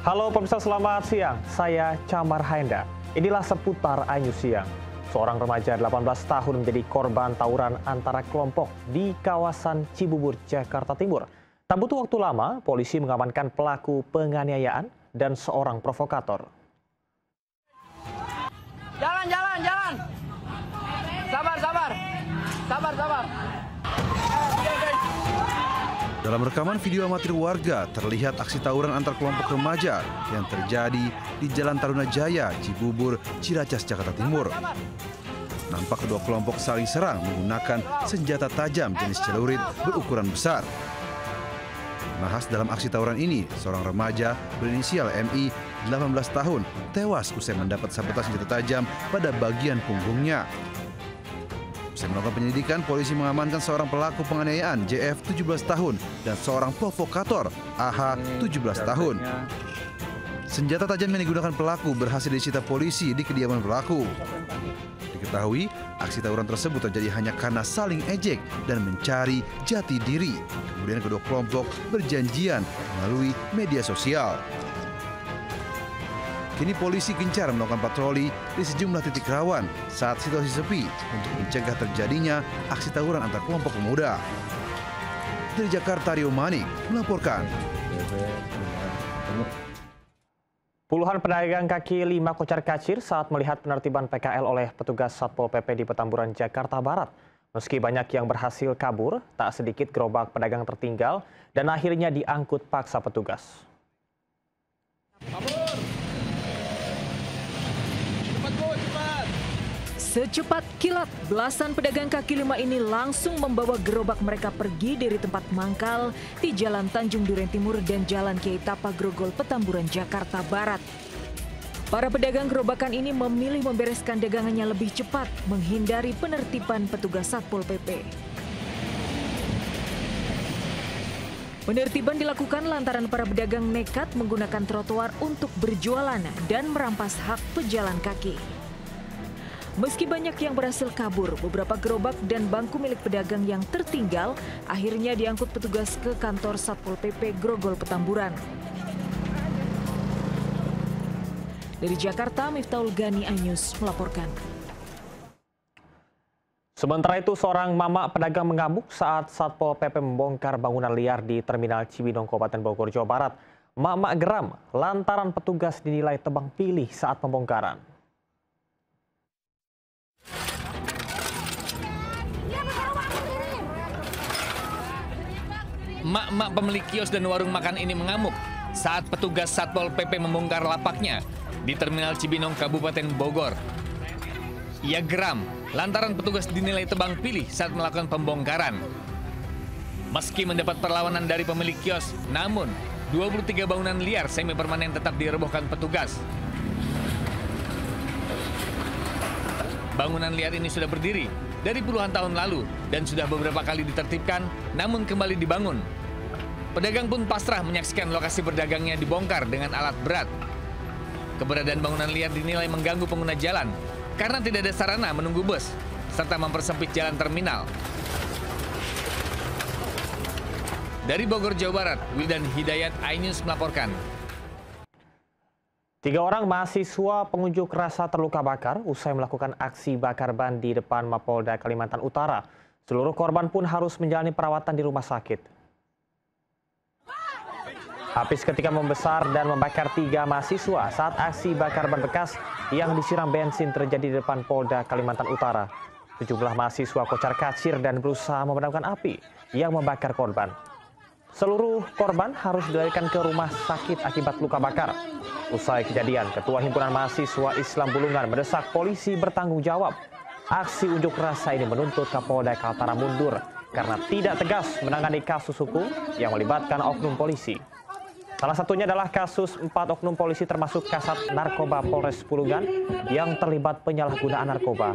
Halo pemirsa, selamat siang. Saya Camar Haenda. Inilah seputar iNews Siang. Seorang remaja 18 tahun menjadi korban tawuran antara kelompok di kawasan Cibubur, Jakarta Timur. Tak butuh waktu lama, polisi mengamankan pelaku penganiayaan dan seorang provokator. Jalan. Sabar. Dalam rekaman video amatir warga, terlihat aksi tawuran antar kelompok remaja yang terjadi di Jalan Taruna Jaya, Cibubur, Ciracas, Jakarta Timur. Nampak kedua kelompok saling serang menggunakan senjata tajam jenis celurit berukuran besar. Nahas dalam aksi tawuran ini, seorang remaja berinisial MI, 18 tahun, tewas usai mendapat sabetan senjata tajam pada bagian punggungnya. Usai melakukan penyelidikan, polisi mengamankan seorang pelaku penganiayaan JF 17 tahun dan seorang provokator AH 17 tahun. Senjata tajam yang digunakan pelaku berhasil disita polisi di kediaman pelaku. Diketahui, aksi tawuran tersebut terjadi hanya karena saling ejek dan mencari jati diri. Kemudian kedua kelompok berjanjian melalui media sosial. Kini polisi gencar melakukan patroli di sejumlah titik rawan saat situasi sepi untuk mencegah terjadinya aksi tawuran antar kelompok pemuda. Dari Jakarta, Rio Manik melaporkan. Puluhan pedagang kaki lima kocar kacir saat melihat penertiban PKL oleh petugas Satpol PP di Petamburan, Jakarta Barat. Meski banyak yang berhasil kabur, tak sedikit gerobak pedagang tertinggal dan akhirnya diangkut paksa petugas. Secepat kilat, belasan pedagang kaki lima ini langsung membawa gerobak mereka pergi dari tempat mangkal di Jalan Tanjung Duren Timur dan Jalan Kiai Tapa Grogol, Petamburan, Jakarta Barat. Para pedagang gerobakan ini memilih membereskan dagangannya lebih cepat, menghindari penertiban petugas Satpol PP. Penertiban dilakukan lantaran para pedagang nekat menggunakan trotoar untuk berjualan dan merampas hak pejalan kaki. Meski banyak yang berhasil kabur, beberapa gerobak dan bangku milik pedagang yang tertinggal akhirnya diangkut petugas ke kantor Satpol PP Grogol, Petamburan. Dari Jakarta, Miftahul Gani, iNews melaporkan. Sementara itu, seorang mama pedagang mengamuk saat Satpol PP membongkar bangunan liar di Terminal Cibinong, Kabupaten Bogor, Jawa Barat. Mama geram lantaran petugas dinilai tebang pilih saat pembongkaran. Mak-mak pemilik kios dan warung makan ini mengamuk saat petugas Satpol PP membongkar lapaknya di Terminal Cibinong, Kabupaten Bogor. Ia geram lantaran petugas dinilai tebang pilih saat melakukan pembongkaran. Meski mendapat perlawanan dari pemilik kios, namun 23 bangunan liar semi permanen tetap dirobohkan petugas. Bangunan liar ini sudah berdiri dari puluhan tahun lalu dan sudah beberapa kali ditertibkan, namun kembali dibangun. Pedagang pun pasrah menyaksikan lokasi berdagangnya dibongkar dengan alat berat. Keberadaan bangunan liar dinilai mengganggu pengguna jalan karena tidak ada sarana menunggu bus, serta mempersempit jalan terminal. Dari Bogor, Jawa Barat, Wildan Hidayat, iNews melaporkan. 3 orang mahasiswa pengunjuk rasa terluka bakar usai melakukan aksi bakar ban di depan Mapolda Kalimantan Utara. Seluruh korban pun harus menjalani perawatan di rumah sakit. Habis ketika membesar dan membakar 3 mahasiswa saat aksi bakar ban bekas yang disiram bensin terjadi di depan Polda Kalimantan Utara. Sejumlah mahasiswa kocar kacir dan berusaha memadamkan api yang membakar korban. Seluruh korban harus dilarikan ke rumah sakit akibat luka bakar. Usai kejadian, Ketua Himpunan Mahasiswa Islam Bulungan mendesak polisi bertanggung jawab. Aksi unjuk rasa ini menuntut Kapolda Kaltara mundur karena tidak tegas menangani kasus hukum yang melibatkan oknum polisi. Salah satunya adalah kasus 4 oknum polisi termasuk Kasat Narkoba Polres Bulungan yang terlibat penyalahgunaan narkoba.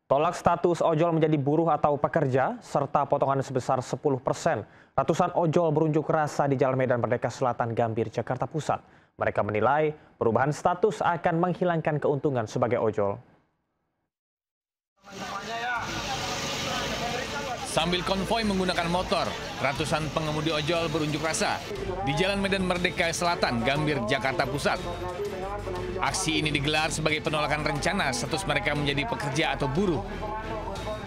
Tolak status ojol menjadi buruh atau pekerja, serta potongan sebesar 10%. Ratusan ojol berunjuk rasa di Jalan Medan Merdeka Selatan, Gambir, Jakarta Pusat. Mereka menilai perubahan status akan menghilangkan keuntungan sebagai ojol. Sambil konvoi menggunakan motor, ratusan pengemudi ojol berunjuk rasa di Jalan Medan Merdeka Selatan, Gambir, Jakarta Pusat. Aksi ini digelar sebagai penolakan rencana status mereka menjadi pekerja atau buruh.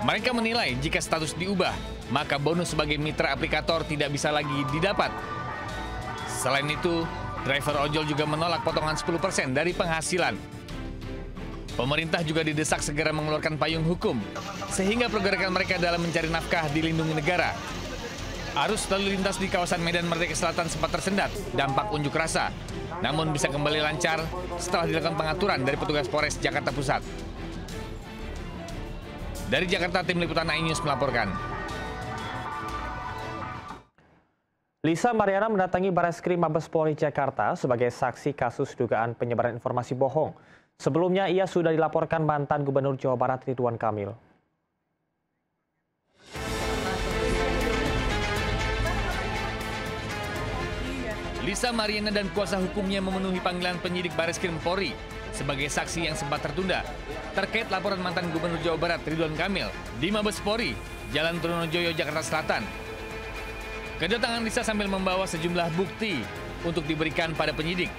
Mereka menilai jika status diubah, maka bonus sebagai mitra aplikator tidak bisa lagi didapat. Selain itu, driver ojol juga menolak potongan 10% dari penghasilan. Pemerintah juga didesak segera mengeluarkan payung hukum, sehingga pergerakan mereka dalam mencari nafkah dilindungi negara. Arus lalu lintas di kawasan Medan Merdeka Selatan sempat tersendat dampak unjuk rasa, namun bisa kembali lancar setelah dilakukan pengaturan dari petugas Polres Jakarta Pusat. Dari Jakarta, tim liputan iNews melaporkan. Lisa Mariana mendatangi Bareskrim Mabes Polri Jakarta sebagai saksi kasus dugaan penyebaran informasi bohong. Sebelumnya ia sudah dilaporkan mantan Gubernur Jawa Barat Ridwan Kamil. Lisa Mariana dan kuasa hukumnya memenuhi panggilan penyidik Bareskrim Polri sebagai saksi yang sempat tertunda terkait laporan mantan Gubernur Jawa Barat Ridwan Kamil di Mabes Polri, Jalan Trunojoyo, Jakarta Selatan. Kedatangan Lisa sambil membawa sejumlah bukti untuk diberikan pada penyidik.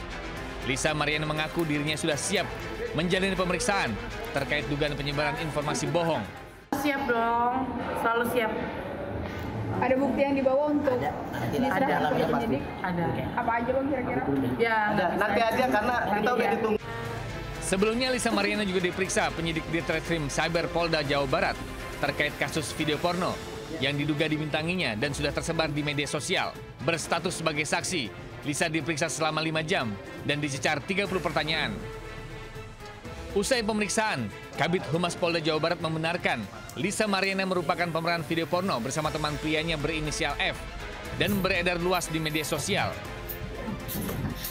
Lisa Mariana mengaku dirinya sudah siap menjalani pemeriksaan terkait dugaan penyebaran informasi bohong. Siap dong, selalu siap. Ada bukti yang dibawa untuk diserahkan ke penyidik? Ada. Apa aja Bang kira-kira? Ya, Nanti aja karena kita udah ditunggu. Sebelumnya Lisa Mariana juga diperiksa penyidik Ditreskrim Cyber Polda Jawa Barat terkait kasus video porno yang diduga dibintanginya dan sudah tersebar di media sosial. Berstatus sebagai saksi, Lisa diperiksa selama 5 jam dan dicecar 30 pertanyaan. Usai pemeriksaan, Kabid Humas Polda Jawa Barat membenarkan Lisa Mariana merupakan pemeran video porno bersama teman prianya berinisial F dan beredar luas di media sosial.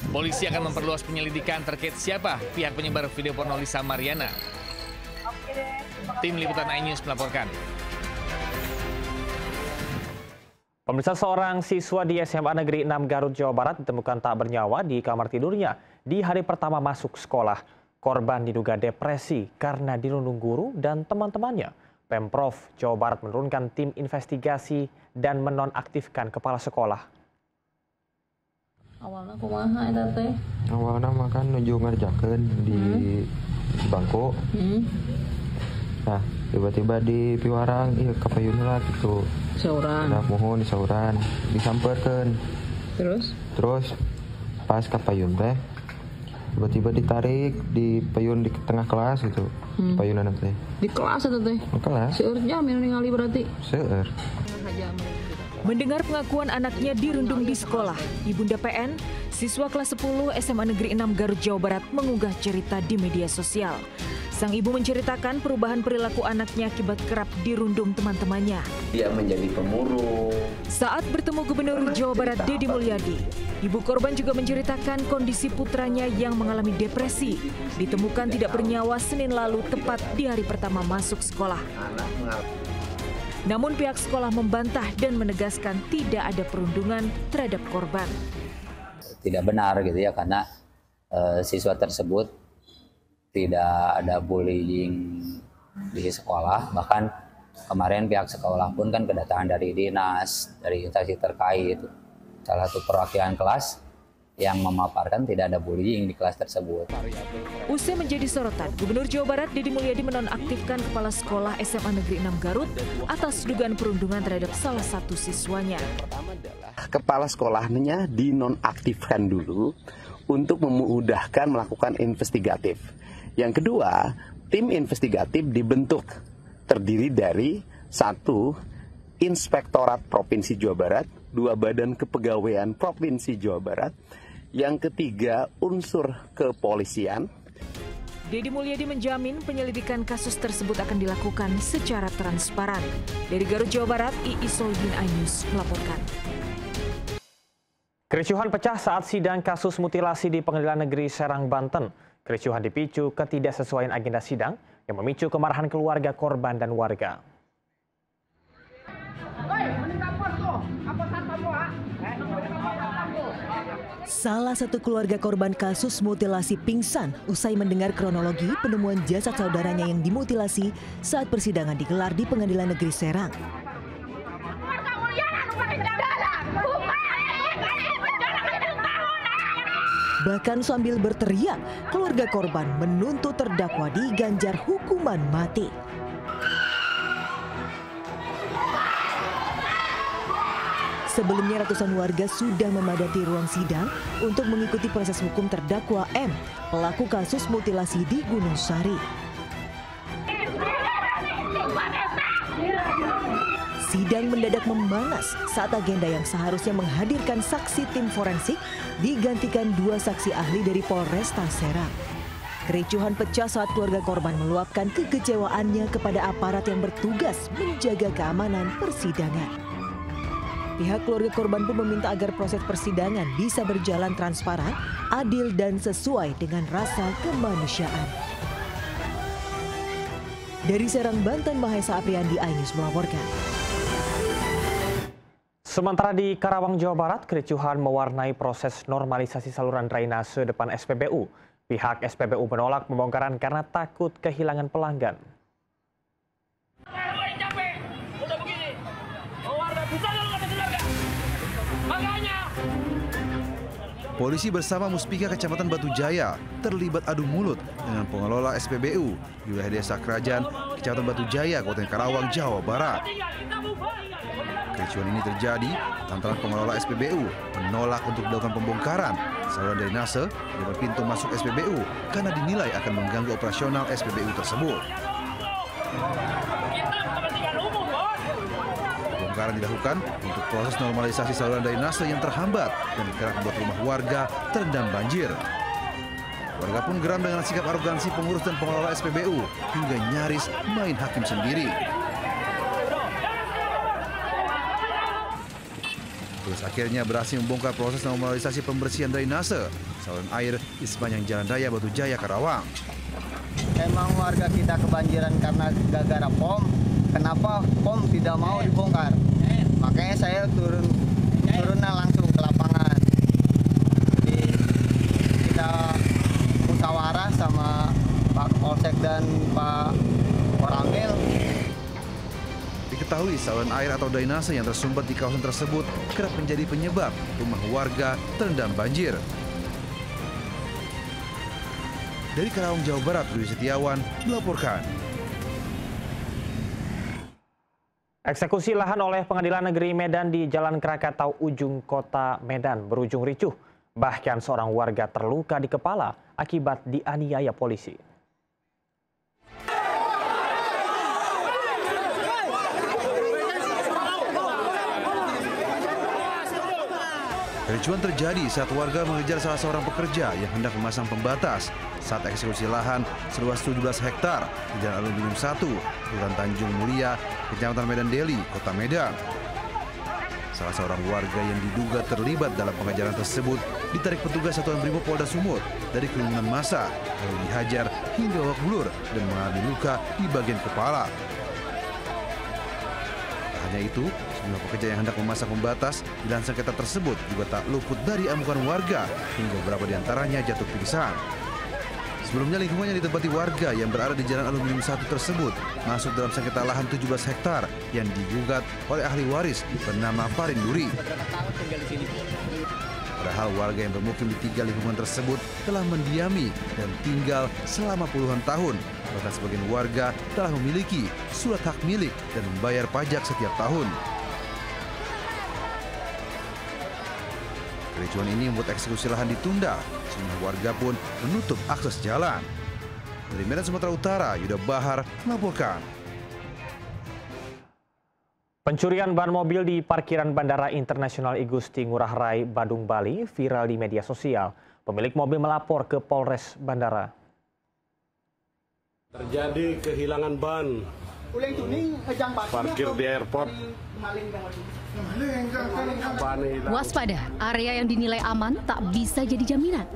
Polisi akan memperluas penyelidikan terkait siapa pihak penyebar video porno Lisa Mariana. Tim liputan iNews melaporkan. Pemirsa, seorang siswa di SMA Negeri 6 Garut, Jawa Barat ditemukan tak bernyawa di kamar tidurnya di hari pertama masuk sekolah. Korban diduga depresi karena dirundung guru dan teman-temannya. Pemprov Jawa Barat menurunkan tim investigasi dan menonaktifkan kepala sekolah. Awalnya kumaha eta teh? Awalnya makan nuju ngerjakeun di bangku. Nah, tiba-tiba di piwarang ieu kapayun lah gitu. Sauran. Udah mohon di sauran, disamperkeun. Terus pas kapayun teh tiba-tiba ditarik di payun di tengah kelas gitu. Payunan teh. Di kelas eta teh. Di kelas. Seueur jam ningali berarti. Seueur. Mendengar pengakuan anaknya dirundung di sekolah, Ibunda PN, siswa kelas 10 SMA Negeri 6 Garut, Jawa Barat mengunggah cerita di media sosial. Sang ibu menceritakan perubahan perilaku anaknya akibat kerap dirundung teman-temannya. Dia menjadi pemurung. Saat bertemu Gubernur Jawa Barat Deddy Mulyadi, ibu korban juga menceritakan kondisi putranya yang mengalami depresi. Ditemukan tidak bernyawa Senin lalu tepat di hari pertama masuk sekolah. Namun pihak sekolah membantah dan menegaskan tidak ada perundungan terhadap korban. Tidak benar gitu ya, karena siswa tersebut tidak ada bullying di sekolah. Bahkan kemarin pihak sekolah pun kan kedatangan dari dinas, dari instansi terkait, salah satu perwakilan kelas yang memaparkan tidak ada bullying di kelas tersebut. Usai menjadi sorotan, Gubernur Jawa Barat Deddy Mulyadi menonaktifkan kepala sekolah SMA Negeri 6 Garut atas dugaan perundungan terhadap salah satu siswanya. Kepala sekolahnya dinonaktifkan dulu untuk memudahkan melakukan investigatif. Yang kedua, tim investigatif dibentuk terdiri dari 1 Inspektorat Provinsi Jawa Barat, 2 Badan Kepegawaian Provinsi Jawa Barat, yang ketiga unsur kepolisian. Deddy Mulyadi menjamin penyelidikan kasus tersebut akan dilakukan secara transparan. Dari Garut, Jawa Barat, Iis Solbin, iNews melaporkan. Kericuhan pecah saat sidang kasus mutilasi di Pengadilan Negeri Serang, Banten. Kericuhan dipicu ketidaksesuaian agenda sidang yang memicu kemarahan keluarga korban dan warga. Salah satu keluarga korban kasus mutilasi pingsan usai mendengar kronologi penemuan jasad saudaranya yang dimutilasi saat persidangan digelar di Pengadilan Negeri Serang. Bahkan sambil berteriak, keluarga korban menuntut terdakwa diganjar hukuman mati. Sebelumnya ratusan warga sudah memadati ruang sidang untuk mengikuti proses hukum terdakwa M, pelaku kasus mutilasi di Gunung Sari. Sidang mendadak memanas saat agenda yang seharusnya menghadirkan saksi tim forensik digantikan 2 saksi ahli dari Polresta Serang. Kericuhan pecah saat keluarga korban meluapkan kekecewaannya kepada aparat yang bertugas menjaga keamanan persidangan. Pihak keluarga korban pun meminta agar proses persidangan bisa berjalan transparan, adil dan sesuai dengan rasa kemanusiaan. Dari Serang, Banten, Mahesa Apriandi, iNews melaporkan. Sementara di Karawang, Jawa Barat, kericuhan mewarnai proses normalisasi saluran drainase depan SPBU. Pihak SPBU menolak pembongkaran karena takut kehilangan pelanggan. Polisi bersama Muspika Kecamatan Batu Jaya terlibat adu mulut dengan pengelola SPBU di wilayah Desa Kerajaan, Kecamatan Batu Jaya, Kabupaten Karawang, Jawa Barat. Kericuhan ini terjadi lantaran pengelola SPBU menolak untuk dilakukan pembongkaran saluran drainase di depan pintu masuk SPBU karena dinilai akan mengganggu operasional SPBU tersebut. Pembongkaran dilakukan untuk proses normalisasi saluran drainase yang terhambat dan kerap membuat rumah warga terendam banjir. Warga pun geram dengan sikap arogansi pengurus dan pengelola SPBU hingga nyaris main hakim sendiri. Terus akhirnya berhasil membongkar proses normalisasi pembersihan drainase saluran air di sepanjang Jalan Raya Batu Jaya, Karawang. Emang warga kita kebanjiran karena gara-gara POM. Kenapa POM tidak mau dibongkar? Makanya saya turunnya langsung ke lapangan. Jadi kita musyawarah sama Pak Polsek dan Pak Koramil. Diketahui saluran air atau drainase yang tersumbat di kawasan tersebut kerap menjadi penyebab rumah warga terendam banjir. Dari Karawang, Jawa Barat, Rudi Setiawan melaporkan. Eksekusi lahan oleh Pengadilan Negeri Medan di Jalan Krakatau, ujung kota Medan berujung ricuh. Bahkan seorang warga terluka di kepala akibat dianiaya polisi. Kericuhan terjadi saat warga mengejar salah seorang pekerja yang hendak memasang pembatas saat eksekusi lahan seluas 17 hektar di Jalan Aluminium 1, Kelurahan Tanjung Mulia, Kecamatan Medan Deli, Kota Medan. Salah seorang warga yang diduga terlibat dalam pengejaran tersebut ditarik petugas Satuan Brimob Polda Sumut dari kerumunan massa, lalu dihajar hingga babak belur dan mengalami luka di bagian kepala. Tak hanya itu, sejumlah pekerja yang hendak memasang pembatas di lahan sengketa tersebut juga tak luput dari amukan warga hingga beberapa di antaranya jatuh pingsan. Sebelumnya lingkungan yang ditempati warga yang berada di Jalan Aluminium 1 tersebut masuk dalam sengketa lahan 17 hektar yang digugat oleh ahli waris bernama Farin Duri. Padahal warga yang bermukim di 3 lingkungan tersebut telah mendiami dan tinggal selama puluhan tahun. Bahkan sebagian warga telah memiliki surat hak milik dan membayar pajak setiap tahun. Kericuhan ini membuat eksekusi lahan ditunda, sehingga warga pun menutup akses jalan. Dari Medan, Sumatera Utara, Yuda Bahar melaporkan. Pencurian ban mobil di parkiran Bandara Internasional I Gusti Ngurah Rai, Badung, Bali viral di media sosial. Pemilik mobil melapor ke Polres Bandara. Terjadi kehilangan ban parkir di airport. Waspada, area yang dinilai aman tak bisa jadi jaminan.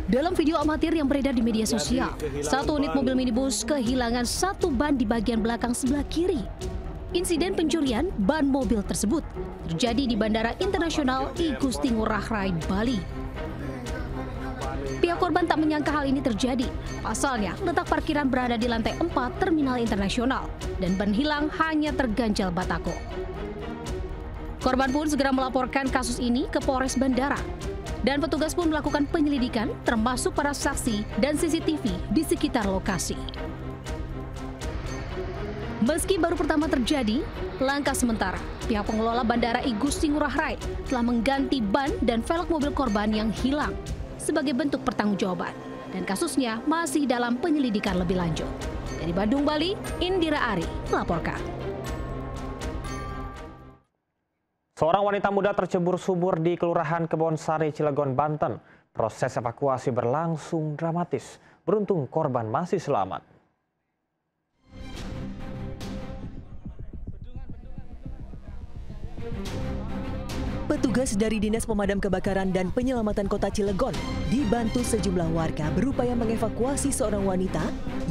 Dalam video amatir yang beredar di media sosial, satu unit mobil minibus kehilangan satu ban di bagian belakang sebelah kiri. Insiden pencurian ban mobil tersebut terjadi di Bandara Internasional I Gusti Ngurah Rai, Bali. Pihak korban tak menyangka hal ini terjadi. Pasalnya, letak parkiran berada di lantai 4 Terminal Internasional dan ban hilang hanya terganjal batako. Korban pun segera melaporkan kasus ini ke Polres Bandara. Dan petugas pun melakukan penyelidikan termasuk para saksi dan CCTV di sekitar lokasi. Meski baru pertama terjadi, langkah sementara, pihak pengelola Bandara I Gusti Ngurah Rai telah mengganti ban dan velg mobil korban yang hilang sebagai bentuk pertanggungjawaban. Dan kasusnya masih dalam penyelidikan lebih lanjut. Dari Bandung, Bali, Indira Ari melaporkan. Seorang wanita muda tercebur sumur di Kelurahan Kebonsari, Cilegon, Banten. Proses evakuasi berlangsung dramatis. Beruntung korban masih selamat. Petugas dari Dinas Pemadam Kebakaran dan Penyelamatan Kota Cilegon dibantu sejumlah warga berupaya mengevakuasi seorang wanita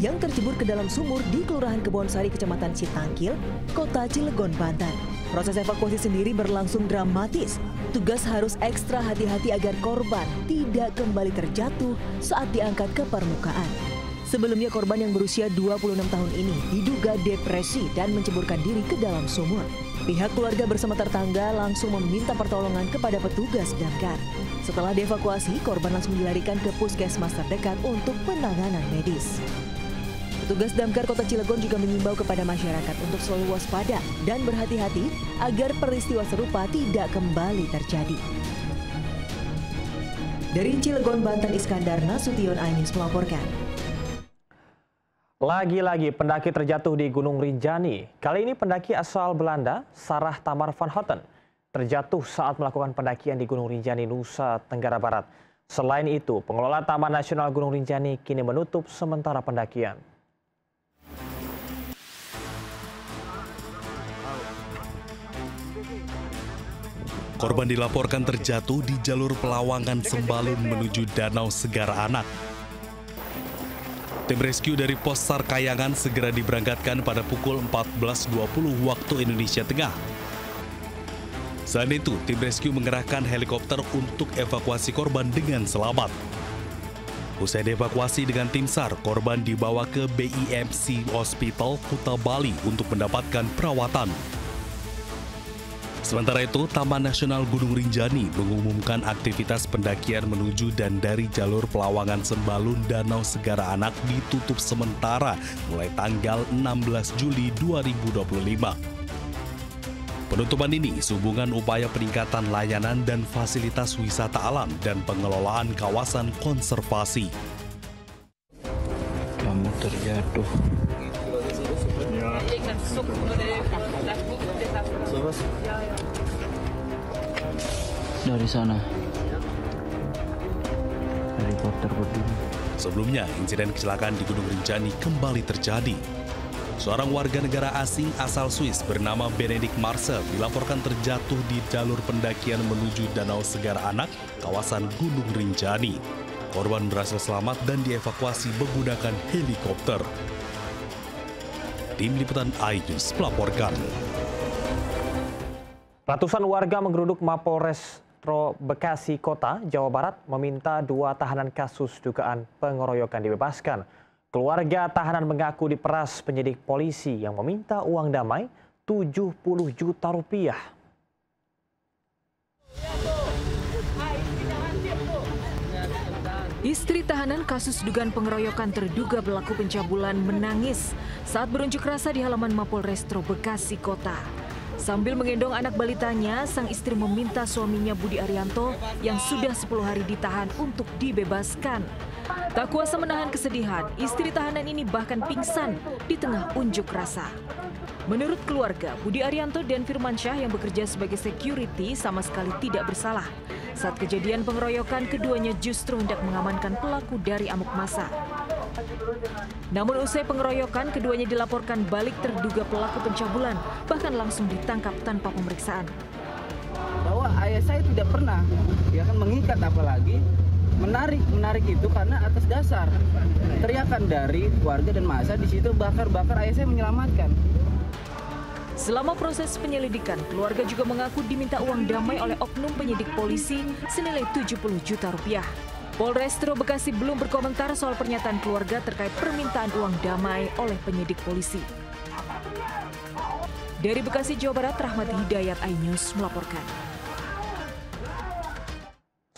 yang tercebur ke dalam sumur di Kelurahan Kebonsari, Kecamatan Citangkil, Kota Cilegon, Banten. Proses evakuasi sendiri berlangsung dramatis. Tugas harus ekstra hati-hati agar korban tidak kembali terjatuh saat diangkat ke permukaan. Sebelumnya korban yang berusia 26 tahun ini diduga depresi dan menceburkan diri ke dalam sumur. Pihak keluarga bersama tetangga langsung meminta pertolongan kepada petugas damkar. Setelah dievakuasi, korban langsung dilarikan ke puskesmas terdekat untuk penanganan medis. Petugas damkar Kota Cilegon juga mengimbau kepada masyarakat untuk selalu waspada dan berhati-hati agar peristiwa serupa tidak kembali terjadi. Dari Cilegon, Banten, Iskandar Nasution Ainis melaporkan. Lagi-lagi pendaki terjatuh di Gunung Rinjani. Kali ini pendaki asal Belanda, Sarah Tamar van Houten, terjatuh saat melakukan pendakian di Gunung Rinjani, Nusa Tenggara Barat. Selain itu, pengelola Taman Nasional Gunung Rinjani kini menutup sementara pendakian. Korban dilaporkan terjatuh di jalur Pelawangan Sembalun menuju Danau Segara Anak. Tim rescue dari Pos SAR Kayangan segera diberangkatkan pada pukul 14.20 waktu Indonesia Tengah. Selain itu, tim rescue mengerahkan helikopter untuk evakuasi korban dengan selamat. Usai dievakuasi dengan tim SAR, korban dibawa ke BIMC Hospital Kuta Bali untuk mendapatkan perawatan. Sementara itu, Taman Nasional Gunung Rinjani mengumumkan aktivitas pendakian menuju dan dari jalur Pelawangan Sembalun Danau Segara Anak ditutup sementara mulai tanggal 16 Juli 2025. Penutupan ini sehubungan upaya peningkatan layanan dan fasilitas wisata alam dan pengelolaan kawasan konservasi. Kamu terjatuh. Dari sana. Helikopter berdiri. Sebelumnya, insiden kecelakaan di Gunung Rinjani kembali terjadi. Seorang warga negara asing asal Swiss bernama Benedict Marcel dilaporkan terjatuh di jalur pendakian menuju Danau Segara Anak, kawasan Gunung Rinjani. Korban berhasil selamat dan dievakuasi menggunakan helikopter. Tim Liputan iNews melaporkan. Ratusan warga menggeruduk Mapolres Bekasi Kota, Jawa Barat meminta 2 tahanan kasus dugaan pengeroyokan dibebaskan. Keluarga tahanan mengaku diperas penyidik polisi yang meminta uang damai 70 juta rupiah. Istri tahanan kasus dugaan pengeroyokan terduga pelaku pencabulan menangis saat berunjuk rasa di halaman Mapolres Bekasi Kota. Sambil menggendong anak balitanya, sang istri meminta suaminya Budi Arianto yang sudah 10 hari ditahan untuk dibebaskan. Tak kuasa menahan kesedihan, istri tahanan ini bahkan pingsan di tengah unjuk rasa. Menurut keluarga, Budi Arianto dan Firmansyah yang bekerja sebagai security sama sekali tidak bersalah. Saat kejadian pengeroyokan, keduanya justru hendak mengamankan pelaku dari amuk massa. Namun usai pengeroyokan, keduanya dilaporkan balik terduga pelaku pencabulan, bahkan langsung ditangkap tanpa pemeriksaan. Bahwa ayah saya tidak pernah mengikat, apalagi menarik itu karena atas dasar teriakan dari warga dan massa di situ bakar ayah saya menyelamatkan. Selama proses penyelidikan, keluarga juga mengaku diminta uang damai oleh oknum penyidik polisi senilai 70 juta rupiah. Polres Bekasi belum berkomentar soal pernyataan keluarga terkait permintaan uang damai oleh penyidik polisi. Dari Bekasi, Jawa Barat, Rahmat Hidayat, iNews melaporkan.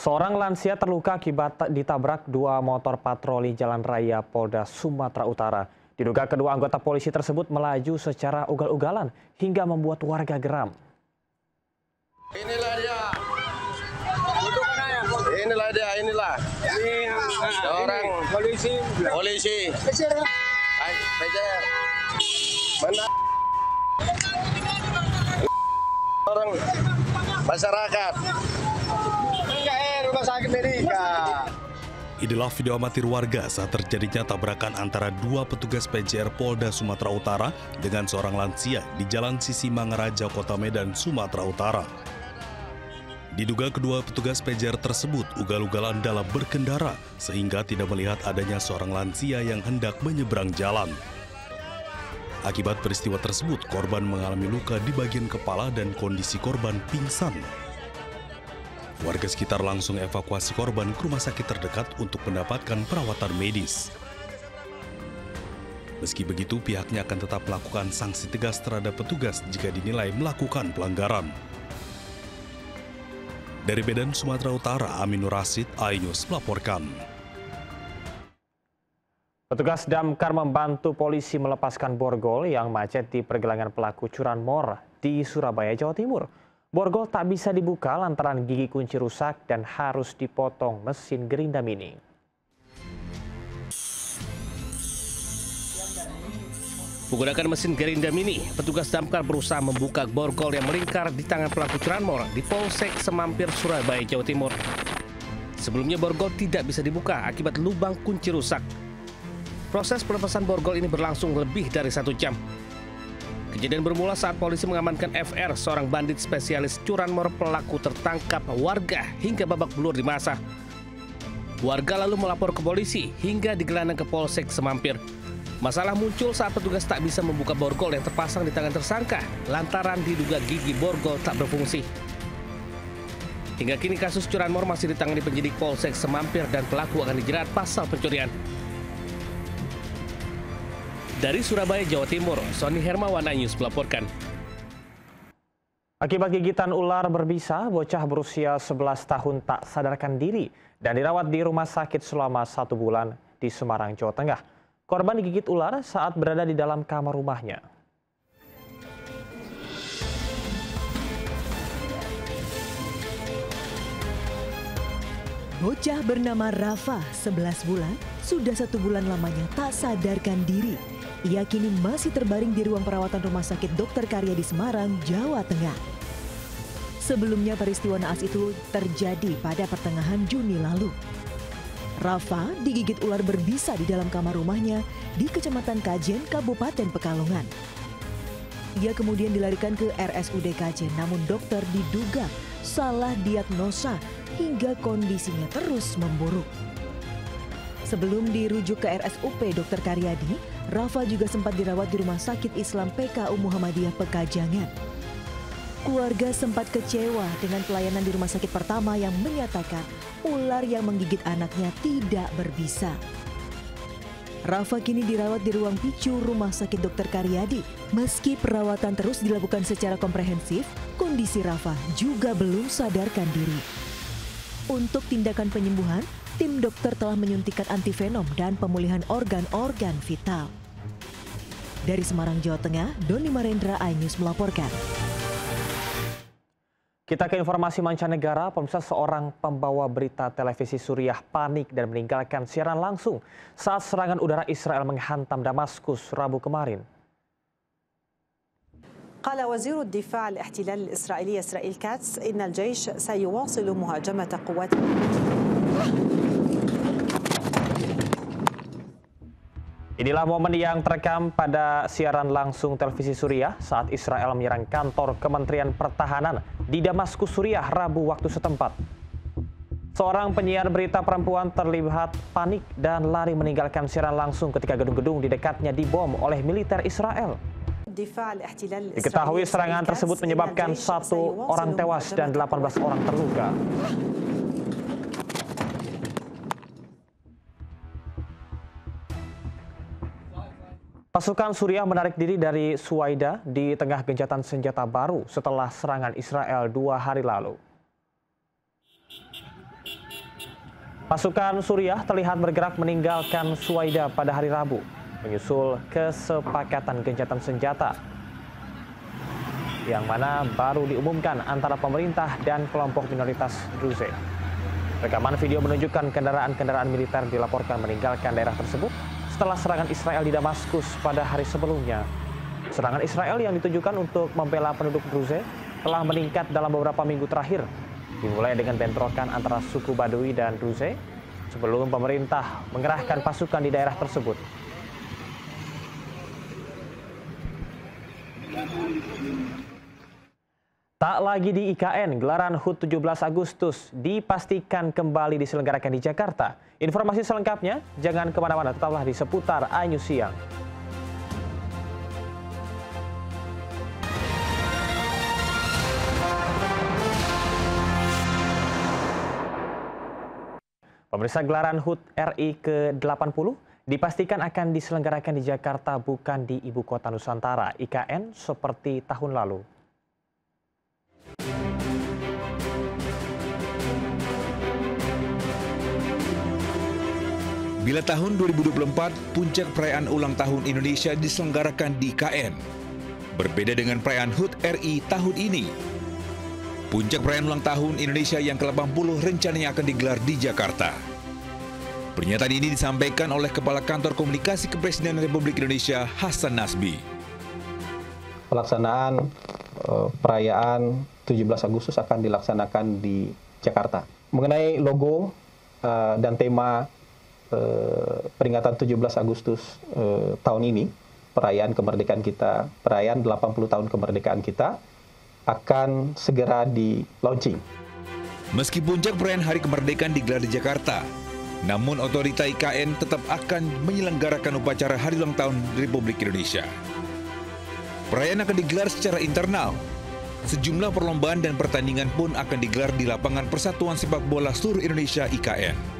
Seorang lansia terluka akibat ditabrak dua motor patroli jalan raya Polda Sumatera Utara. Diduga kedua anggota polisi tersebut melaju secara ugal-ugalan hingga membuat warga geram. Inilah dia. Inilah. Ini orang polisi. Pecer. Mana orang masyarakat. Rumah sakit Amerika. Inilah video amatir warga saat terjadinya tabrakan antara dua petugas PJR Polda Sumatera Utara dengan seorang lansia di Jalan Sisi Mangaraja, Kota Medan, Sumatera Utara. Diduga kedua petugas PJR tersebut ugal-ugalan dalam berkendara sehingga tidak melihat adanya seorang lansia yang hendak menyeberang jalan. Akibat peristiwa tersebut, korban mengalami luka di bagian kepala dan kondisi korban pingsan. Warga sekitar langsung evakuasi korban ke rumah sakit terdekat untuk mendapatkan perawatan medis. Meski begitu, pihaknya akan tetap melakukan sanksi tegas terhadap petugas jika dinilai melakukan pelanggaran. Dari Medan, Sumatera Utara, Aminur Rasid, iNews melaporkan. Petugas damkar membantu polisi melepaskan borgol yang macet di pergelangan pelaku curanmor di Surabaya, Jawa Timur. Borgol tak bisa dibuka lantaran gigi kunci rusak dan harus dipotong mesin gerindam ini. Menggunakan mesin gerindam ini, petugas damkar berusaha membuka borgol yang melingkar di tangan pelaku curanmor di Polsek Semampir, Surabaya, Jawa Timur. Sebelumnya borgol tidak bisa dibuka akibat lubang kunci rusak. Proses pelepasan borgol ini berlangsung lebih dari 1 jam. Kejadian bermula saat polisi mengamankan FR, seorang bandit spesialis curanmor. Pelaku tertangkap warga hingga babak belur di masa. Warga lalu melapor ke polisi hingga digelandang ke Polsek Semampir. Masalah muncul saat petugas tak bisa membuka borgol yang terpasang di tangan tersangka lantaran diduga gigi borgol tak berfungsi. Hingga kini kasus curanmor masih ditangani penyidik Polsek Semampir dan pelaku akan dijerat pasal pencurian. Dari Surabaya, Jawa Timur, Sony Hermawan, iNews melaporkan. Akibat gigitan ular berbisa, bocah berusia 11 tahun tak sadarkan diri dan dirawat di rumah sakit selama 1 bulan di Semarang, Jawa Tengah. Korban digigit ular saat berada di dalam kamar rumahnya. Bocah bernama Rafa, 11 bulan, sudah 1 bulan lamanya tak sadarkan diri. Ia kini masih terbaring di ruang perawatan Rumah Sakit Dr. Karya di Semarang, Jawa Tengah. Sebelumnya peristiwa naas itu terjadi pada pertengahan Juni lalu. Rafa digigit ular berbisa di dalam kamar rumahnya di Kecamatan Kajen, Kabupaten Pekalongan. Ia kemudian dilarikan ke RSUD Kajen, namun dokter diduga salah diagnosa hingga kondisinya terus memburuk. Sebelum dirujuk ke RSUP Dr. Karyadi, Rafa juga sempat dirawat di Rumah Sakit Islam PKU Muhammadiyah Pekajangan. Keluarga sempat kecewa dengan pelayanan di rumah sakit pertama yang menyatakan ular yang menggigit anaknya tidak berbisa. Rafa kini dirawat di ruang PICU Rumah Sakit Dr. Karyadi. Meski perawatan terus dilakukan secara komprehensif, kondisi Rafa juga belum sadarkan diri. Untuk tindakan penyembuhan, tim dokter telah menyuntikkan antivenom dan pemulihan organ-organ vital. Dari Semarang, Jawa Tengah, Doni Marendra, iNews melaporkan. Kita ke informasi mancanegara. Pemirsa, seorang pembawa berita televisi Suriah panik dan meninggalkan siaran langsung saat serangan udara Israel menghantam Damaskus Rabu kemarin. قال وزير الدفاع الاحتلال الإسرائيلي إسرائيل كاتس إن الجيش سيواصل مهاجمة قوات. Inilah momen yang terekam pada siaran langsung televisi Suriah saat Israel menyerang kantor Kementerian Pertahanan di Damaskus, Suriah, Rabu waktu setempat. Seorang penyiar berita perempuan terlihat panik dan lari meninggalkan siaran langsung ketika gedung-gedung di dekatnya dibom oleh militer Israel. Diketahui serangan tersebut menyebabkan 1 orang tewas dan 18 orang terluka. Pasukan Suriah menarik diri dari Suwaida di tengah gencatan senjata baru setelah serangan Israel 2 hari lalu. Pasukan Suriah terlihat bergerak meninggalkan Suwaida pada hari Rabu, menyusul kesepakatan gencatan senjata yang mana baru diumumkan antara pemerintah dan kelompok minoritas Druze. Rekaman video menunjukkan kendaraan-kendaraan militer dilaporkan meninggalkan daerah tersebut setelah serangan Israel di Damaskus pada hari sebelumnya. Serangan Israel yang ditujukan untuk membela penduduk Druze telah meningkat dalam beberapa minggu terakhir, dimulai dengan bentrokan antara suku Badui dan Druze sebelum pemerintah mengerahkan pasukan di daerah tersebut. Tak lagi di IKN, gelaran HUT 17 Agustus dipastikan kembali diselenggarakan di Jakarta. Informasi selengkapnya, jangan kemana-mana, tetaplah di seputar iNews Siang. Pemirsa, gelaran HUT RI ke-80 dipastikan akan diselenggarakan di Jakarta, bukan di Ibu Kota Nusantara, IKN, seperti tahun lalu. Bila tahun 2024, puncak perayaan ulang tahun Indonesia diselenggarakan di IKN. Berbeda dengan perayaan HUT RI tahun ini. Puncak perayaan ulang tahun Indonesia yang ke-80 rencananya akan digelar di Jakarta. Pernyataan ini disampaikan oleh Kepala Kantor Komunikasi Kepresidenan Republik Indonesia, Hasan Nasbi. Pelaksanaan perayaan 17 Agustus akan dilaksanakan di Jakarta. Mengenai logo dan tema peringatan 17 Agustus tahun ini, perayaan kemerdekaan kita, perayaan 80 tahun kemerdekaan kita, akan segera di-launching. Meski puncak perayaan Hari Kemerdekaan digelar di Jakarta, namun otorita IKN tetap akan menyelenggarakan upacara Hari Ulang Tahun Republik Indonesia. Perayaan akan digelar secara internal. Sejumlah perlombaan dan pertandingan pun akan digelar di lapangan Persatuan Sepak Bola Seluruh Indonesia IKN.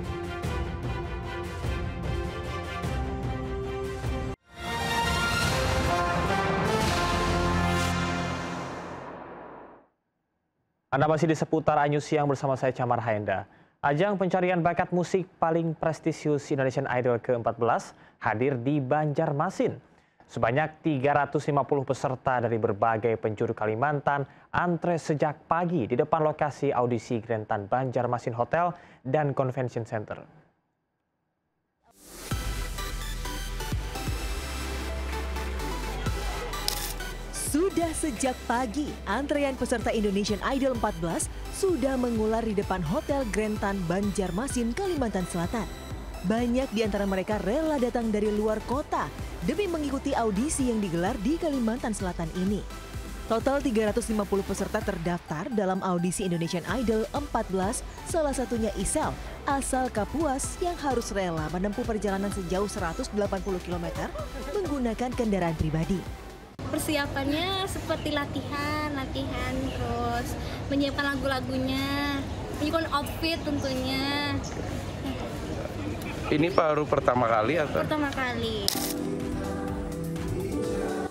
Anda masih di seputar iNews Siang bersama saya Camar Haenda. Ajang pencarian bakat musik paling prestisius Indonesian Idol ke-14 hadir di Banjarmasin. Sebanyak 350 peserta dari berbagai penjuru Kalimantan antre sejak pagi di depan lokasi audisi Grand Tan Banjarmasin Hotel dan Convention Center. Sudah sejak pagi, antrean peserta Indonesian Idol 14 sudah mengular di depan Hotel Grand Tan Banjarmasin, Kalimantan Selatan. Banyak di antara mereka rela datang dari luar kota demi mengikuti audisi yang digelar di Kalimantan Selatan ini. Total 350 peserta terdaftar dalam audisi Indonesian Idol 14, salah satunya Isel, asal Kapuas yang harus rela menempuh perjalanan sejauh 180 km menggunakan kendaraan pribadi. Persiapannya seperti latihan, terus menyiapkan lagu-lagunya, menyiapkan outfit tentunya. Ini baru pertama kali atau? Pertama kali.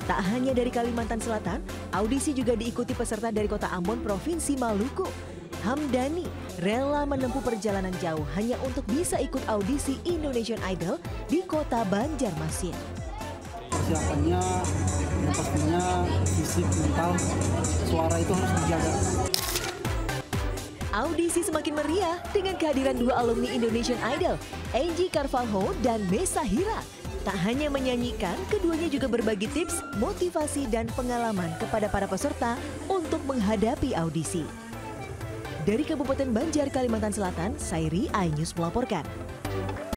Tak hanya dari Kalimantan Selatan, audisi juga diikuti peserta dari Kota Ambon, Provinsi Maluku. Hamdani rela menempuh perjalanan jauh hanya untuk bisa ikut audisi Indonesian Idol di Kota Banjarmasin. Persiapannya yang pastinya fisik, mental, suara itu harus dijaga. Audisi semakin meriah dengan kehadiran dua alumni Indonesian Idol, Angie Carvalho dan Mesa Hira. Tak hanya menyanyikan, keduanya juga berbagi tips, motivasi, dan pengalaman kepada para peserta untuk menghadapi audisi. Dari Kabupaten Banjar, Kalimantan Selatan, Sairi, iNews melaporkan.